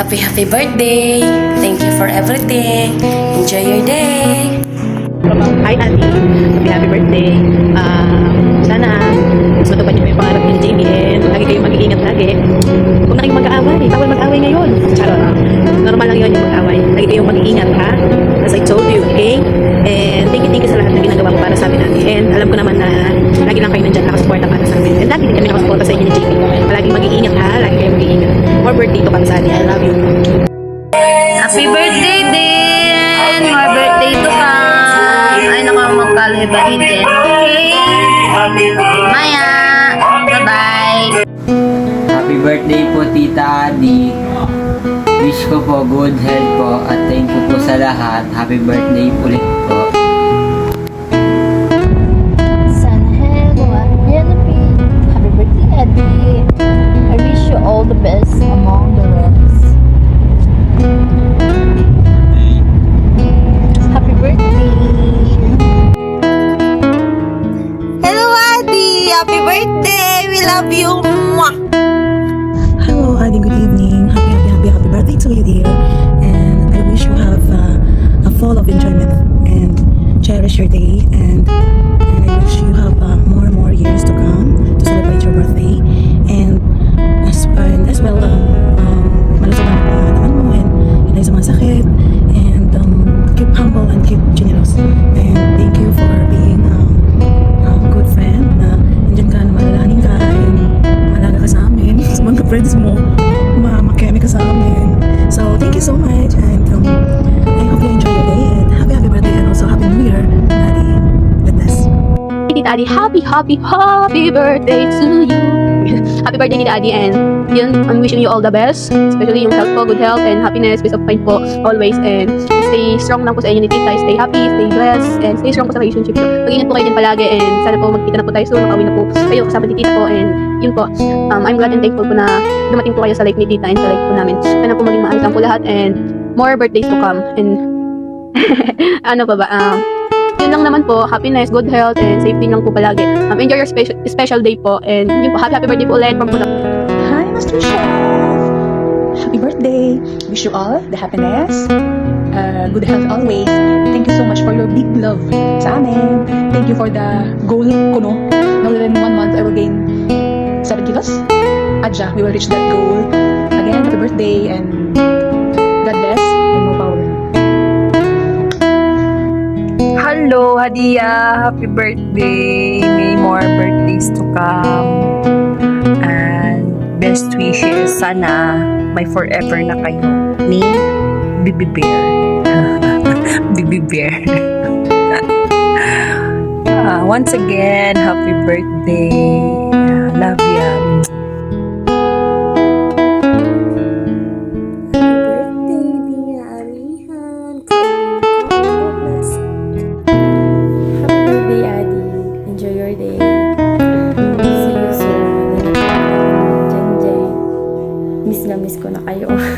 Happy birthday! Thank you for everything. Enjoy your day! Hi, Ate. Happy birthday. Sana matupad niyo yung pangarap ni JB and lagi kayong mag-iingat lagi. Huwag na kayong mag-aaway. Bawal mag-aaway ngayon. Charot. Normal lang yun yung mag-aaway. Lagi kayong mag-iingat, ha? As I told you, okay? And thank you sa lahat na ginagawa mo para sa amin, Ate. And alam ko naman na lagi lang kayo nandyan nakasuporta para sa amin. And lagi din kami nakasuporta sa inyo ni JB. Palaging mag-iingat, ha? Lagi kayong mag-iingat. More birthday to come sa atin. I love you. Happy birthday din! More birthday to come! Ay, nakamagkalibahin din. Okay? Maya! Bye-bye! Happy birthday po Tita Adi. Wish ko po good health po at thank you po sa lahat. Happy birthday ulit po. Sana hello at Penelope. Happy birthday, Eddie. I wish you all the best among the rest. Happy birthday. Hello, Adi! Happy birthday! We love you! Mwah! Hello, Adi. Good evening. Happy birthday to you, dear. And I wish you have a full of enjoyment and cherish your day. And I wish you have more years to come to celebrate your birthday. And as well, malusog ang pangatawan mo and hindi sa mga sakit. And keep humble and keep generous. And thank you for being a good friend na nandiyan ka na malalaning ka and malaga ka sa amin, sa mga friends mo, makemi ka sa amin. So, thank you so much and I hope you enjoy your day and happy birthday and also happy new year, Adi. Goodness. Tita Adi, happy birthday to you. Happy birthday, Tita Adi, and yun, I'm wishing you all the best, especially yung health po, good health and happiness, peace of mind po always, and stay strong lang po sa inyo ni Tita, stay happy, stay blessed, and stay strong po sa relationship nyo. Mag-ingat po kayo din palagi, and sana po magkita na po tayo soon, makauwi na po kayo kasama ni Tita po, and yun po, I'm glad and thankful po na dumating po kayo sa life ni Tita and sa life po namin. Sana po maging maayos lang po lahat, and more birthdays to come, and ano pa ba, yun lang naman po, happiness, good health, and safety lang po palagi. Enjoy your special day po, and yun po, happy birthday po ulit from Puno. Hi, Master Chef! Happy birthday! Wish you all the happiness, good health always. Thank you so much for your big love sa amin. Thank you for the goal ko, no? Now within 1 month, I will gain 7 kilos. Adja, we will reach that goal. Again, happy birthday and God bless and more power. Hello, Hadia! Happy birthday! May more birthdays to come. And best wishes, sana may forever na kayo ni Bibi Bear. Bibi Bear. Once again, happy birthday. Love ya. Miss ko na kayo. Happy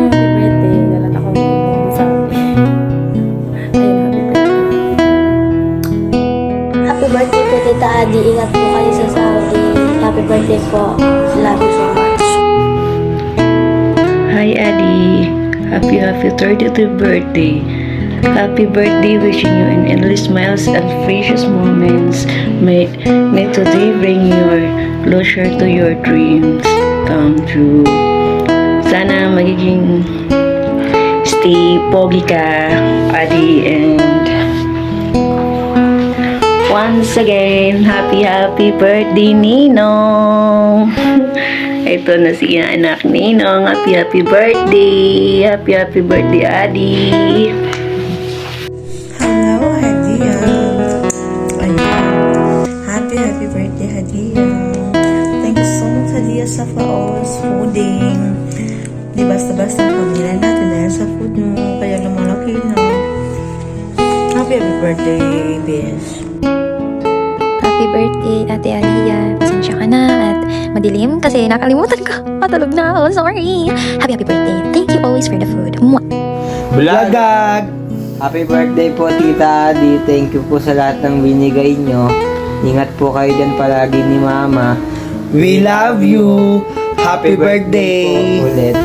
birthday. Nalat ako ng sabi. Ayun, happy birthday po, Tita Adi. Ingat po kayo sa Saudi. Happy birthday po. Love you so much. Hi, Adi. Happy 30th birthday. Happy birthday, wishing you an endless smiles and precious moments. May today bring your closure to your dreams come true. Sana magiging stay pogi ka, Adi, and once again, happy birthday, Ninong. Ito na si anak Ninong. Happy birthday. Happy birthday, Adi. Hello, Hadia. Happy birthday, Hadia. Thank you so much, Hadia, for always fooding. Di basta-basta ang pamilya natin dahil sa food mo. Kaya lumalaki na. Happy birthday, Bish. Happy birthday, Ate Aliyah. Pasensya ka na at madilim kasi nakalimutan ko. Matulog na ako. Sorry. Happy birthday. Thank you always for the food. Mwah! Bulagag! Happy birthday po Tita Adi. Thank you po sa lahat ng binigay nyo. Ingat po kayo dyan palagi ni Mama. We love you! Happy birthday po ulit.